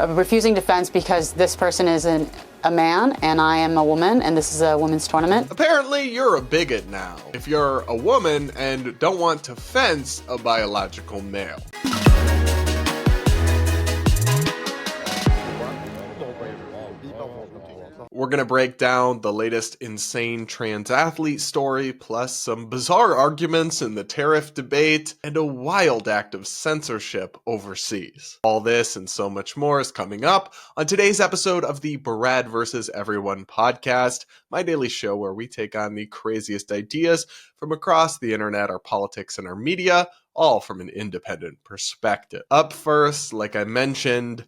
refusing to fence because this person is a man and I am a woman and this is a women's tournament. Apparently, you're a bigot now if you're a woman and don't want to fence a biological male. We're going to break down the latest insane trans athlete story, plus some bizarre arguments in the tariff debate, and a wild act of censorship overseas. All this and so much more is coming up on today's episode of the Brad vs. Everyone podcast, my daily show where we take on the craziest ideas from across the internet, our politics, and our media, all from an independent perspective. Up first, like I mentioned,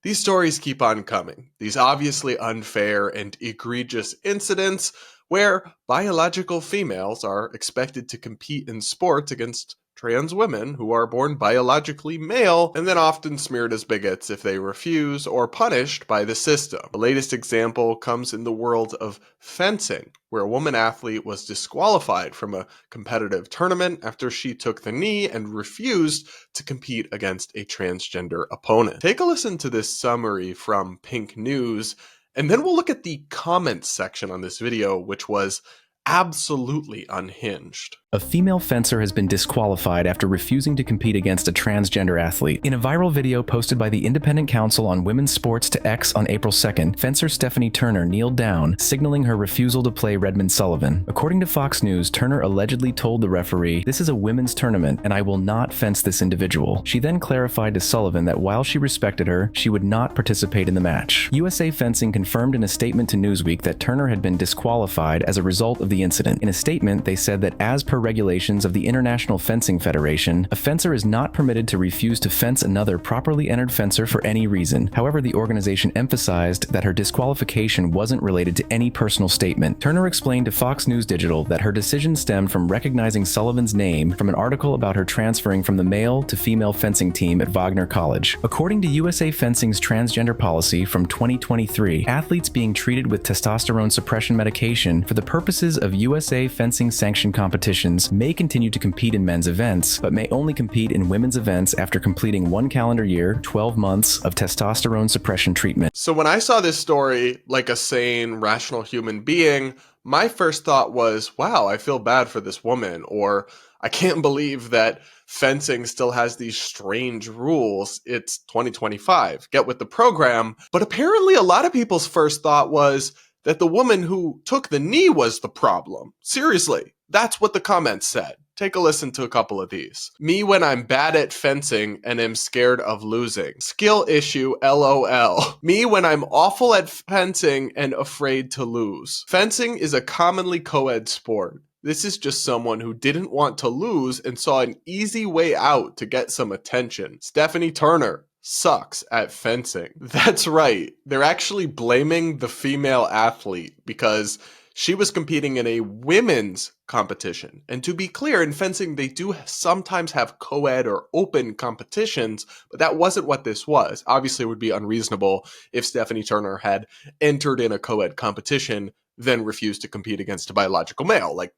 these stories keep on coming. These obviously unfair and egregious incidents where biological females are expected to compete in sports against trans women who are born biologically male and then often smeared as bigots if they refuse or punished by the system. The latest example comes in the world of fencing, where a woman athlete was disqualified from a competitive tournament after she took the knee and refused to compete against a transgender opponent. Take a listen to this summary from Pink News, and then we'll look at the comments section on this video, which was absolutely unhinged. A female fencer has been disqualified after refusing to compete against a transgender athlete. In a viral video posted by the Independent Council on Women's Sports to X on April 2nd, fencer Stephanie Turner kneeled down, signaling her refusal to play Redmond Sullivan. According to Fox News, Turner allegedly told the referee, "This is a women's tournament, and I will not fence this individual." She then clarified to Sullivan that while she respected her, she would not participate in the match. USA Fencing confirmed in a statement to Newsweek that Turner had been disqualified as a result of the incident. In a statement, they said that as per regulations of the International Fencing Federation, a fencer is not permitted to refuse to fence another properly entered fencer for any reason. However, the organization emphasized that her disqualification wasn't related to any personal statement. Turner explained to Fox News Digital that her decision stemmed from recognizing Sullivan's name from an article about her transferring from the male to female fencing team at Wagner College. According to USA Fencing's transgender policy from 2023, athletes being treated with testosterone suppression medication for the purposes of USA Fencing sanctioned competitions may continue to compete in men's events, but may only compete in women's events after completing 1 calendar year, 12 months of testosterone suppression treatment. So when I saw this story, like a sane, rational human being, my first thought was, wow, I feel bad for this woman, or I can't believe that fencing still has these strange rules. It's 2025. Get with the program. But apparently a lot of people's first thought was that the woman who took the knee was the problem. Seriously, that's what the comments said. Take a listen to a couple of these. Me when I'm bad at fencing and am scared of losing. Skill issue, LOL. Me when I'm awful at fencing and afraid to lose. Fencing is a commonly co-ed sport. This is just someone who didn't want to lose and saw an easy way out to get some attention. Stephanie Turner sucks at fencing. That's right. They're actually blaming the female athlete because she was competing in a women's competition. And to be clear, in fencing, they do sometimes have co-ed or open competitions, but that wasn't what this was. Obviously, it would be unreasonable if Stephanie Turner had entered in a co-ed competition, then refused to compete against a biological male. Like,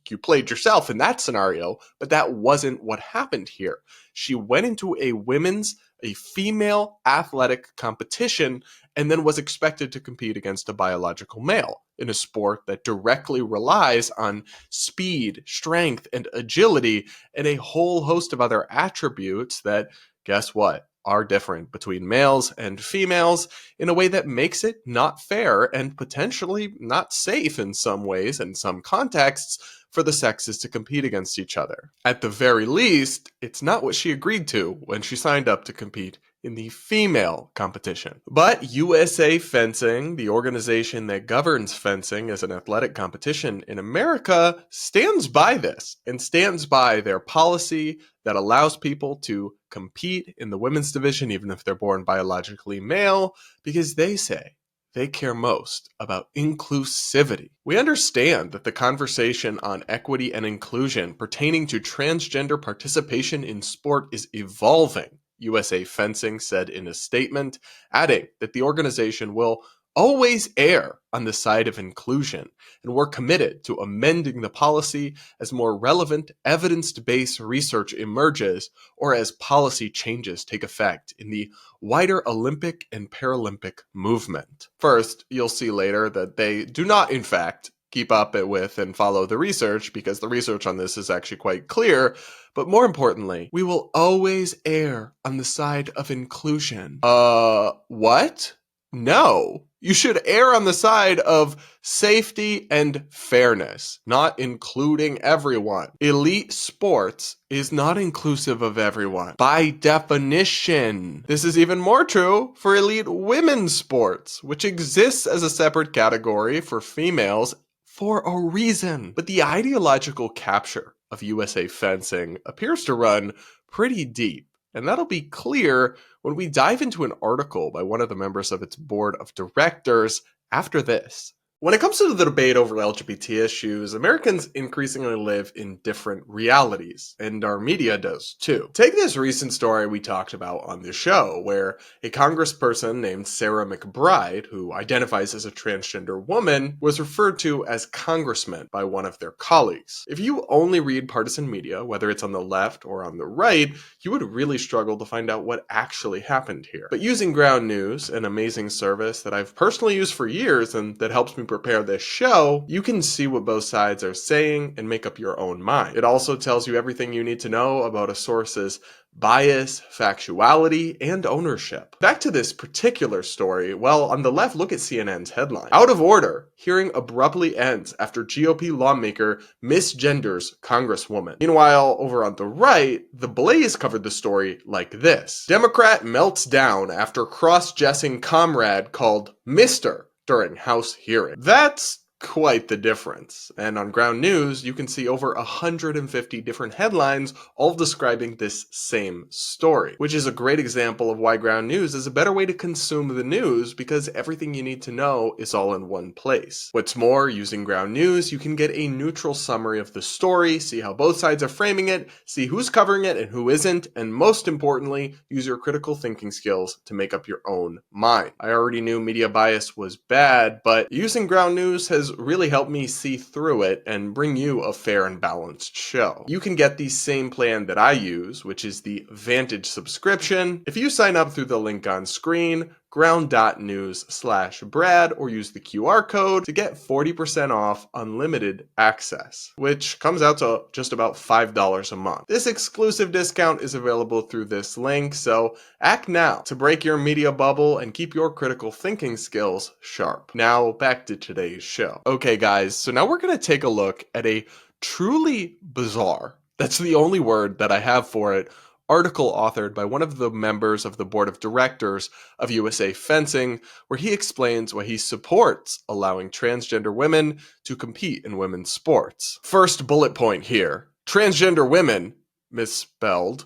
you played yourself in that scenario, but that wasn't what happened here. She went into a female athletic competition and then was expected to compete against a biological male in a sport that directly relies on speed, strength, and agility, and a whole host of other attributes that, guess what, are different between males and females in a way that makes it not fair and potentially not safe in some ways and some contexts for the sexes to compete against each other. At the very least, it's not what she agreed to when she signed up to compete in the female competition. But USA Fencing, the organization that governs fencing as an athletic competition in America, stands by this and stands by their policy that allows people to compete in the women's division even if they're born biologically male, because they say they care most about inclusivity. We understand that the conversation on equity and inclusion pertaining to transgender participation in sport is evolving, USA Fencing said in a statement, adding that the organization will always err on the side of inclusion, and we're committed to amending the policy as more relevant, evidence-based research emerges or as policy changes take effect in the wider Olympic and Paralympic movement. First, you'll see later that they do not, in fact, keep up with and follow the research, because the research on this is actually quite clear. But more importantly, we will always err on the side of inclusion. What? No. You should err on the side of safety and fairness, not including everyone. Elite sports is not inclusive of everyone. By definition. This is even more true for elite women's sports, which exists as a separate category for females for a reason. But the ideological capture of USA fencing appears to run pretty deep, and that'll be clear when we dive into an article by one of the members of its board of directors after this. When it comes to the debate over LGBT issues, Americans increasingly live in different realities, and our media does too. Take this recent story we talked about on the show, where a congressperson named Sarah McBride, who identifies as a transgender woman, was referred to as congressman by one of their colleagues. If you only read partisan media, whether it's on the left or on the right, you would really struggle to find out what actually happened here. But using Ground News, an amazing service that I've personally used for years and that helps me prepare this show, you can see what both sides are saying and make up your own mind. It also tells you everything you need to know about a source's bias, factuality, and ownership. Back to this particular story, well, on the left, look at CNN's headline. Out of order, hearing abruptly ends after GOP lawmaker misgenders Congresswoman. Meanwhile, over on the right, The Blaze covered the story like this. Democrat melts down after cross-dressing comrade called Mr. during House hearing. That's quite the difference. And on Ground News, you can see over 150 different headlines all describing this same story, which is a great example of why Ground News is a better way to consume the news, because everything you need to know is all in one place. What's more, using Ground News, you can get a neutral summary of the story, see how both sides are framing it, see who's covering it and who isn't, and most importantly, use your critical thinking skills to make up your own mind. I already knew media bias was bad, but using Ground News has really helped me see through it and bring you a fair and balanced show. You can get the same plan that I use, which is the Vantage subscription, if you sign up through the link on screen, ground.news/Brad, or use the QR code to get 40% off unlimited access, which comes out to just about $5 a month. This exclusive discount is available through this link, so act now to break your media bubble and keep your critical thinking skills sharp. Now back to today's show. Okay guys, so now we're going to take a look at a truly bizarre, that's the only word that I have for it, article authored by one of the members of the board of directors of USA Fencing, where he explains why he supports allowing transgender women to compete in women's sports. First bullet point here, transgender women, misspelled,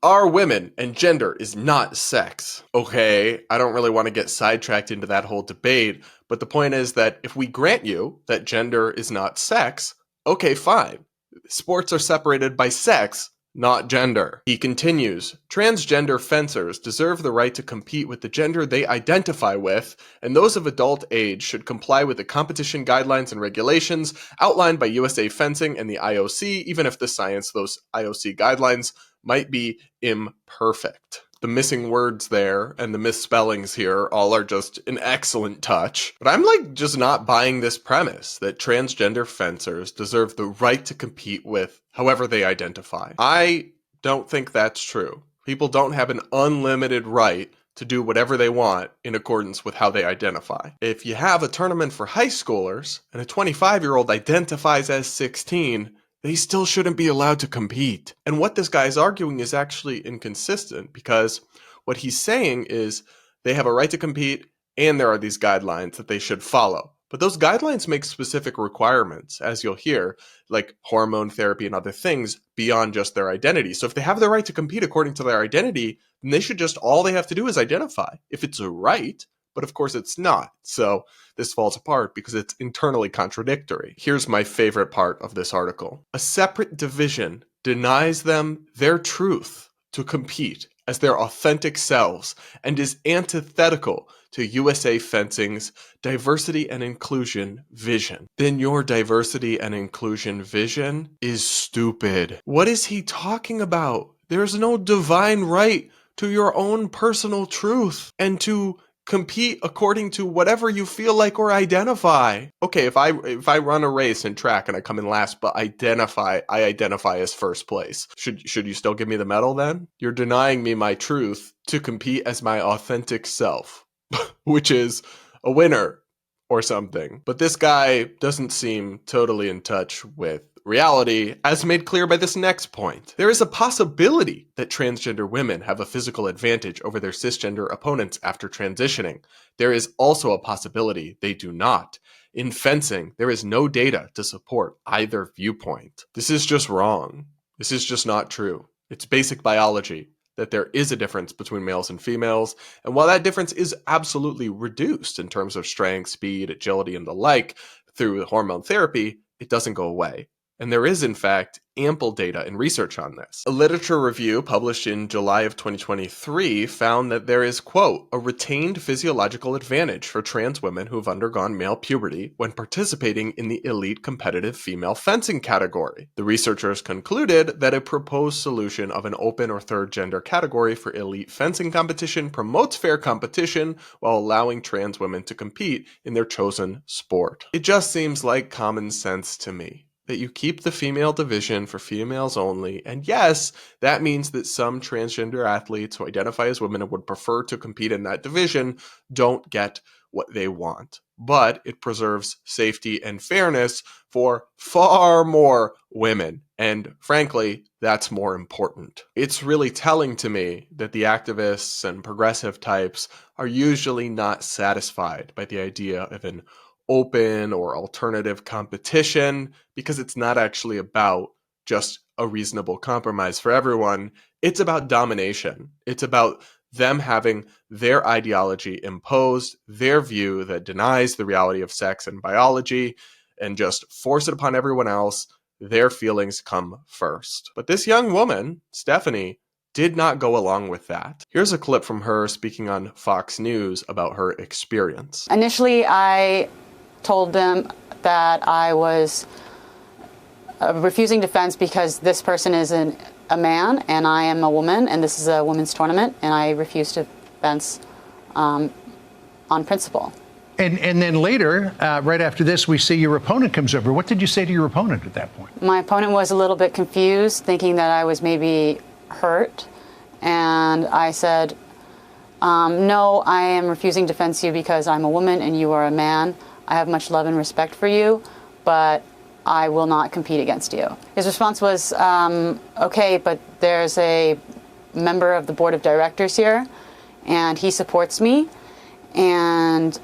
are women and gender is not sex. Okay, I don't really want to get sidetracked into that whole debate, but the point is that if we grant you that gender is not sex, okay, fine. Sports are separated by sex, not gender. He continues, transgender fencers deserve the right to compete with the gender they identify with, and those of adult age should comply with the competition guidelines and regulations outlined by USA Fencing and the IOC, even if the science of those IOC guidelines might be imperfect. The missing words there and the misspellings here all are just an excellent touch. But I'm just not buying this premise that transgender fencers deserve the right to compete with however they identify. I don't think that's true. People don't have an unlimited right to do whatever they want in accordance with how they identify. If you have a tournament for high schoolers and a 25-year-old identifies as 16, they still shouldn't be allowed to compete. And what this guy is arguing is actually inconsistent, because what he's saying is they have a right to compete and there are these guidelines that they should follow. But those guidelines make specific requirements, as you'll hear, like hormone therapy and other things beyond just their identity. So if they have the right to compete according to their identity, then they should just, all they have to do is identify. If it's a right, but of course it's not. So this falls apart because it's internally contradictory. Here's my favorite part of this article. A separate division denies them their truth to compete as their authentic selves and is antithetical to USA Fencing's diversity and inclusion vision, then your diversity and inclusion vision is stupid. What is he talking about? There's no divine right to your own personal truth and to compete according to whatever you feel like or identify. Okay, if I run a race in track and I come in last but I identify as first place, should you still give me the medal then? You're denying me my truth to compete as my authentic self, which is a winner or something. But this guy doesn't seem totally in touch with reality, as made clear by this next point. There is a possibility that transgender women have a physical advantage over their cisgender opponents after transitioning. There is also a possibility they do not. In fencing, there is no data to support either viewpoint. This is just wrong. This is just not true. It's basic biology that there is a difference between males and females, and while that difference is absolutely reduced in terms of strength, speed, agility, and the like through hormone therapy, it doesn't go away. And there is, in fact, ample data and research on this. A literature review published in July of 2023 found that there is, quote, a retained physiological advantage for trans women who have undergone male puberty when participating in the elite competitive female fencing category. The researchers concluded that a proposed solution of an open or third gender category for elite fencing competition promotes fair competition while allowing trans women to compete in their chosen sport. It just seems like common sense to me that you keep the female division for females only, and yes, that means that some transgender athletes who identify as women and would prefer to compete in that division don't get what they want. But it preserves safety and fairness for far more women, and frankly, that's more important. It's really telling to me that the activists and progressive types are usually not satisfied by the idea of an open or alternative competition, because it's not actually about just a reasonable compromise for everyone. It's about domination. It's about them having their ideology imposed, their view that denies the reality of sex and biology, and just force it upon everyone else. Their feelings come first. But this young woman, Stephanie, did not go along with that. Here's a clip from her speaking on Fox News about her experience. Initially, I told them that I was refusing to fence because this person is a man and I am a woman, and this is a women's tournament, and I refuse to fence on principle. And then later, right after this, we see your opponent comes over. What did you say to your opponent at that point? My opponent was a little bit confused, thinking that I was maybe hurt, and I said, no, I am refusing to fence you because I'm a woman and you are a man. I have much love and respect for you, but I will not compete against you. His response was, okay, but there's a member of the board of directors here, and he supports me, and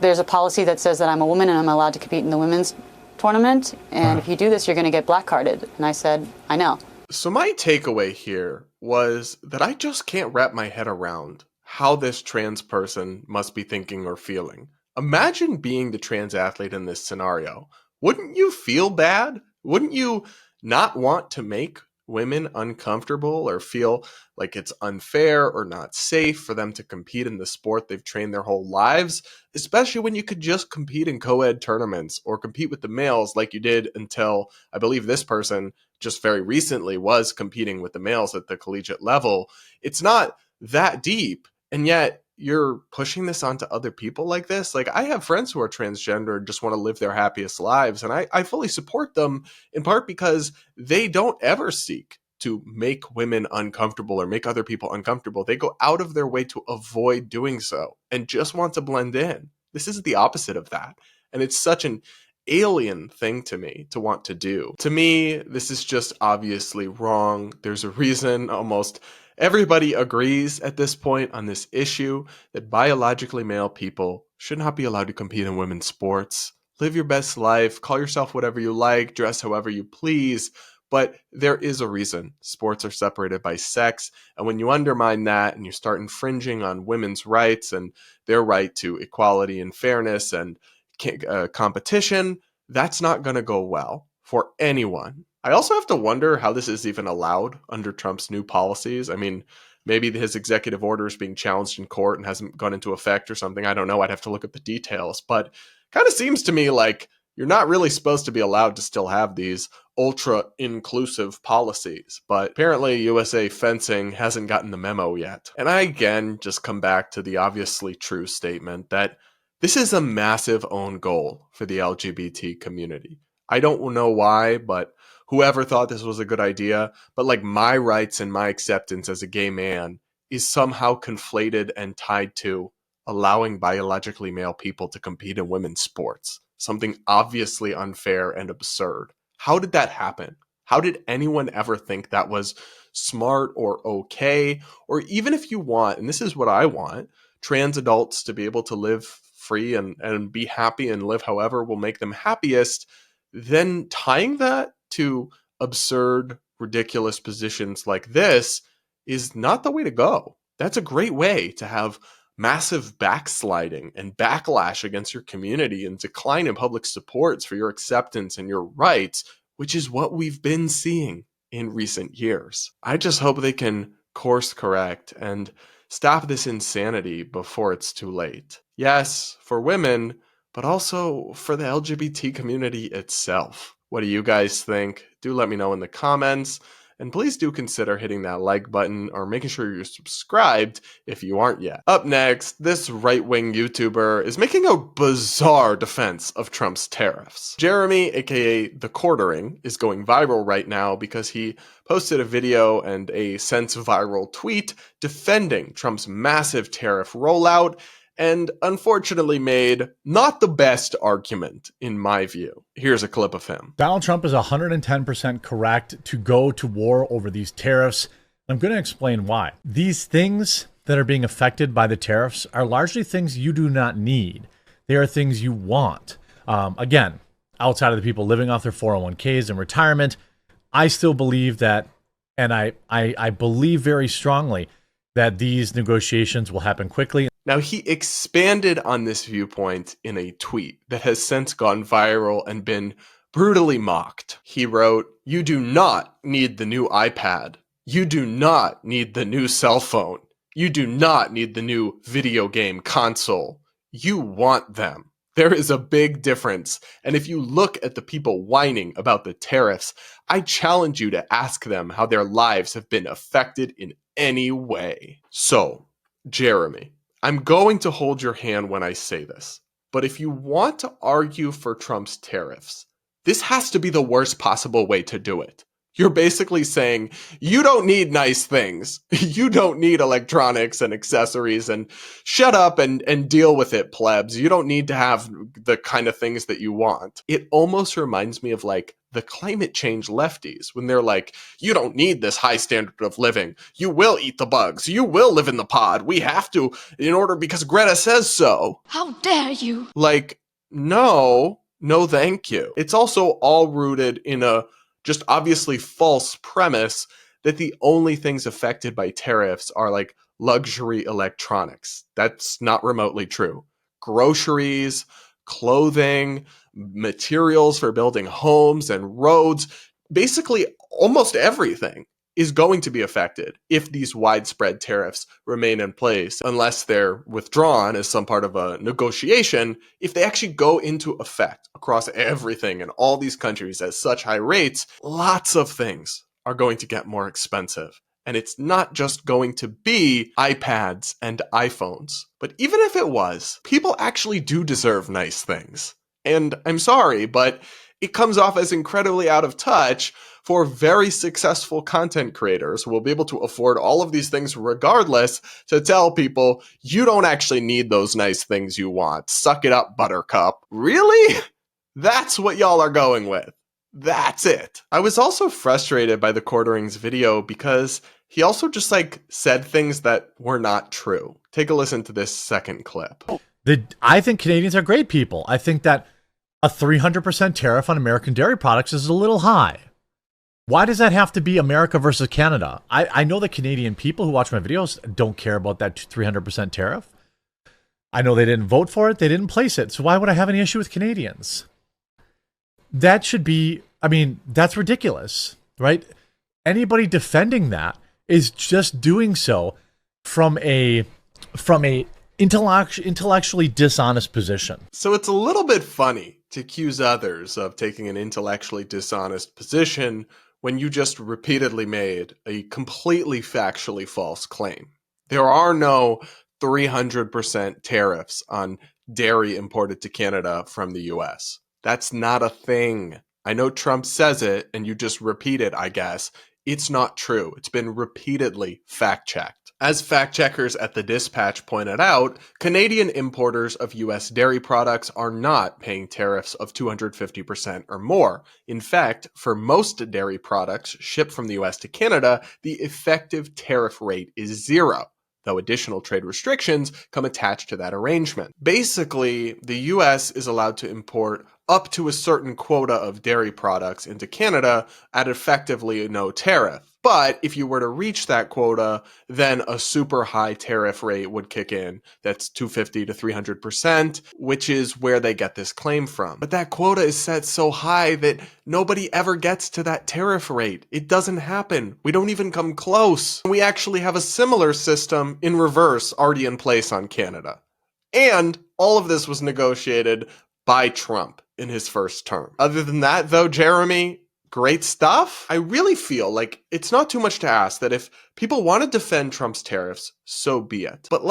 there's a policy that says that I'm a woman and I'm allowed to compete in the women's tournament, and if you do this, you're going to get blackcarded. And I said, I know. So my takeaway here was that I just can't wrap my head around how this trans person must be thinking or feeling. Imagine being the trans athlete in this scenario. Wouldn't you feel bad? Wouldn't you not want to make women uncomfortable or feel like it's unfair or not safe for them to compete in the sport they've trained their whole lives, especially when you could just compete in co-ed tournaments or compete with the males like you did until, I believe this person just very recently was competing with the males at the collegiate level. It's not that deep, and yet you're pushing this onto other people like this. Like, I have friends who are transgender and just want to live their happiest lives, and I fully support them, in part because they don't ever seek to make women uncomfortable or make other people uncomfortable. They go out of their way to avoid doing so and just want to blend in. This is the opposite of that, and it's such an alien thing to me to want to do. To me, this is just obviously wrong. There's a reason almost everybody agrees at this point on this issue that biologically male people should not be allowed to compete in women's sports. Live your best life, call yourself whatever you like, dress however you please, but there is a reason sports are separated by sex, and when you undermine that and you start infringing on women's rights and their right to equality and fairness and competition, that's not going to go well for anyone. I also have to wonder how this is even allowed under Trump's new policies. I mean, maybe his executive order is being challenged in court and hasn't gone into effect or something. I don't know. I'd have to look at the details. But kind of seems to me like you're not really supposed to be allowed to still have these ultra-inclusive policies. But apparently USA Fencing hasn't gotten the memo yet. And I, again, just come back to the obviously true statement that this is a massive own goal for the LGBT community. I don't know why, but whoever thought this was a good idea, but like my rights and my acceptance as a gay man is somehow conflated and tied to allowing biologically male people to compete in women's sports. Something obviously unfair and absurd. How did that happen? How did anyone ever think that was smart or okay? Or even if you want, and this is what I want, trans adults to be able to live free and be happy and live however will make them happiest, then tying that to absurd, ridiculous positions like this is not the way to go. That's a great way to have massive backsliding and backlash against your community and decline in public supports for your acceptance and your rights, which is what we've been seeing in recent years. I just hope they can course correct and stop this insanity before it's too late. Yes, for women, but also for the LGBT community itself. What do you guys think? Do let me know in the comments. And please do consider hitting that like button or making sure you're subscribed if you aren't yet. Up next, this right-wing YouTuber is making a bizarre defense of Trump's tariffs. Jeremy, aka The Quartering, is going viral right now because he posted a video and a since viral tweet defending Trump's massive tariff rollout and unfortunately made not the best argument, in my view. Here's a clip of him. Donald Trump is 110% correct to go to war over these tariffs. I'm going to explain why. These things that are being affected by the tariffs are largely things you do not need. They are things you want. Again, outside of the people living off their 401ks and retirement, I still believe that, and I believe very strongly that these negotiations will happen quickly. Now, he expanded on this viewpoint in a tweet that has since gone viral and been brutally mocked. He wrote, "You do not need the new iPad. You do not need the new cell phone. You do not need the new video game console. You want them." There is a big difference. And if you look at the people whining about the tariffs, I challenge you to ask them how their lives have been affected in any way. So, Jeremy, I'm going to hold your hand when I say this, but if you want to argue for Trump's tariffs, this has to be the worst possible way to do it. You're basically saying, you don't need nice things. You don't need electronics and accessories, and shut up and deal with it, plebs. You don't need to have the kind of things that you want. It almost reminds me of like the climate change lefties when they're like, you don't need this high standard of living. You will eat the bugs. You will live in the pod. We have to in order because Greta says so. How dare you? Like, no, thank you. It's also all rooted in a just obviously false premise that the only things affected by tariffs are like luxury electronics. That's not remotely true. Groceries, clothing, materials for building homes and roads, basically almost everything is going to be affected if these widespread tariffs remain in place, unless they're withdrawn as some part of a negotiation. If they actually go into effect across everything in all these countries at such high rates, lots of things are going to get more expensive. And it's not just going to be iPads and iPhones. But even if it was, people actually do deserve nice things. And I'm sorry, but it comes off as incredibly out of touch for very successful content creators who will be able to afford all of these things regardless to tell people, you don't actually need those nice things you want. Suck it up, buttercup. Really? That's what y'all are going with. That's it. I was also frustrated by the Quartering's video because he also just like said things that were not true. Take a listen to this second clip. I think Canadians are great people. I think that a 300% tariff on American dairy products is a little high. Why does that have to be America versus Canada? I know the Canadian people who watch my videos don't care about that 300% tariff. I know they didn't vote for it. They didn't place it. So why would I have any issue with Canadians? That should be I mean, that's ridiculous, right? Anybody defending that is just doing so from a intellectually dishonest position. So it's a little bit funny to accuse others of taking an intellectually dishonest position when you just repeatedly made a completely factually false claim. There are no 300% tariffs on dairy imported to Canada from the US. That's not a thing. I know Trump says it and you just repeat it, I guess. It's not true. It's been repeatedly fact-checked. As fact-checkers at the Dispatch pointed out, Canadian importers of U.S. dairy products are not paying tariffs of 250% or more. In fact, for most dairy products shipped from the U.S. to Canada, the effective tariff rate is 0. Though additional trade restrictions come attached to that arrangement. Basically, the US is allowed to import up to a certain quota of dairy products into Canada at effectively no tariff. But if you were to reach that quota, then a super high tariff rate would kick in. That's 250 to 300%, which is where they get this claim from. But that quota is set so high that nobody ever gets to that tariff rate. It doesn't happen. We don't even come close. We actually have a similar system in reverse already in place on Canada. And all of this was negotiated by Trump in his first term. Other than that, though, Jeremy, great stuff. I really feel like it's not too much to ask that if people want to defend Trump's tariffs, so be it. But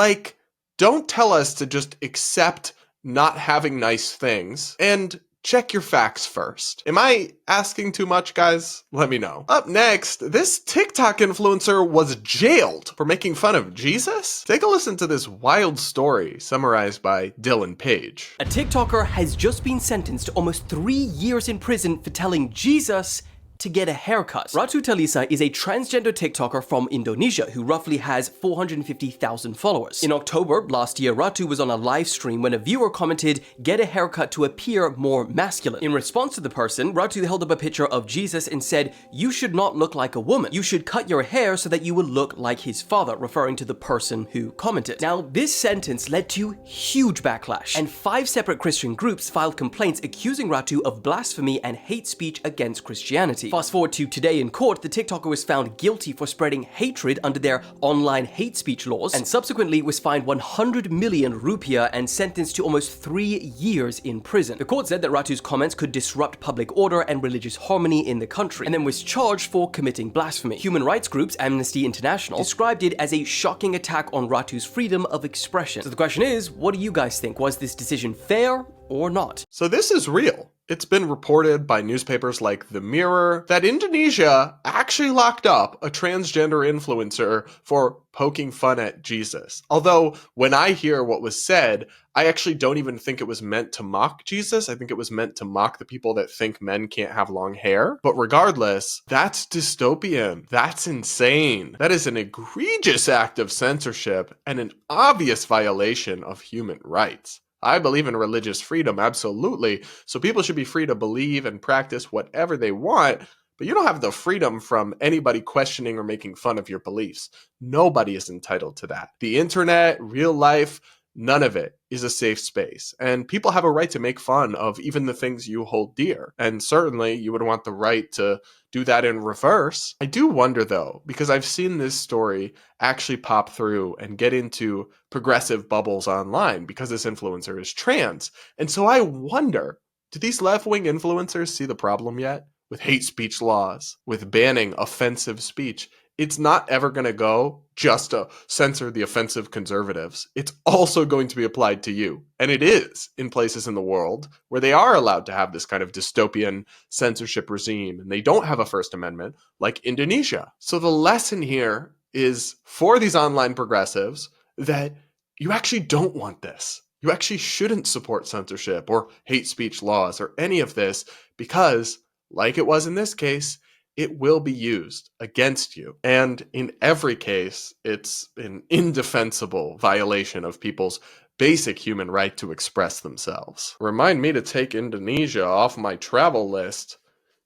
don't tell us to just accept not having nice things and check your facts first. Am I asking too much, guys? Let me know. Up next, this TikTok influencer was jailed for making fun of Jesus? Take a listen to this wild story summarized by Dylan Page. A TikToker has just been sentenced to almost 3 years in prison for telling Jesus to get a haircut. Ratu Talisha is a transgender TikToker from Indonesia who roughly has 450,000 followers. In October last year, Ratu was on a live stream when a viewer commented, "Get a haircut to appear more masculine." In response to the person, Ratu held up a picture of Jesus and said, "You should not look like a woman. You should cut your hair so that you will look like his father," referring to the person who commented. Now, this sentence led to huge backlash, and 5 separate Christian groups filed complaints accusing Ratu of blasphemy and hate speech against Christianity. Fast forward to today in court, the TikToker was found guilty for spreading hatred under their online hate speech laws, and subsequently was fined 100 million rupiah and sentenced to almost 3 years in prison. The court said that Ratu's comments could disrupt public order and religious harmony in the country, and then was charged for committing blasphemy. Human rights groups Amnesty International described it as a shocking attack on Ratu's freedom of expression. So the question is, what do you guys think? Was this decision fair or not? So this is real. It's been reported by newspapers like The Mirror that Indonesia actually locked up a transgender influencer for poking fun at Jesus. Although, when I hear what was said, I actually don't even think it was meant to mock Jesus. I think it was meant to mock the people that think men can't have long hair. But regardless, that's dystopian. That's insane. That is an egregious act of censorship and an obvious violation of human rights. I believe in religious freedom, absolutely. So people should be free to believe and practice whatever they want, but you don't have the freedom from anybody questioning or making fun of your beliefs. Nobody is entitled to that. The internet, real life, none of it is a safe space. And people have a right to make fun of even the things you hold dear. And certainly you would want the right to do that in reverse. I do wonder though, because I've seen this story actually pop through and get into progressive bubbles online because this influencer is trans. And so I wonder, do these left-wing influencers see the problem yet? With hate speech laws, with banning offensive speech. It's not ever going to go just to censor the offensive conservatives. It's also going to be applied to you. And it is in places in the world where they are allowed to have this kind of dystopian censorship regime and they don't have a First Amendment like Indonesia. So the lesson here is for these online progressives that you actually don't want this. You actually shouldn't support censorship or hate speech laws or any of this because, like it was in this case, it will be used against you. And in every case, it's an indefensible violation of people's basic human right to express themselves. Remind me to take Indonesia off my travel list.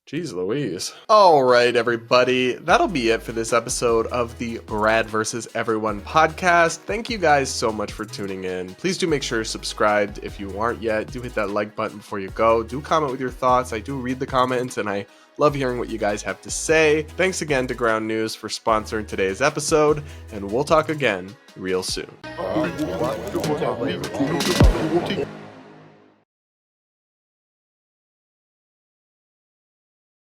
Jeez Louise. All right, everybody. That'll be it for this episode of the Brad vs. Everyone podcast. Thank you guys so much for tuning in. Please do make sure you're subscribed if you aren't yet. Do hit that like button before you go. Do comment with your thoughts. I do read the comments and I love hearing what you guys have to say. Thanks again to Ground News for sponsoring today's episode, and we'll talk again real soon.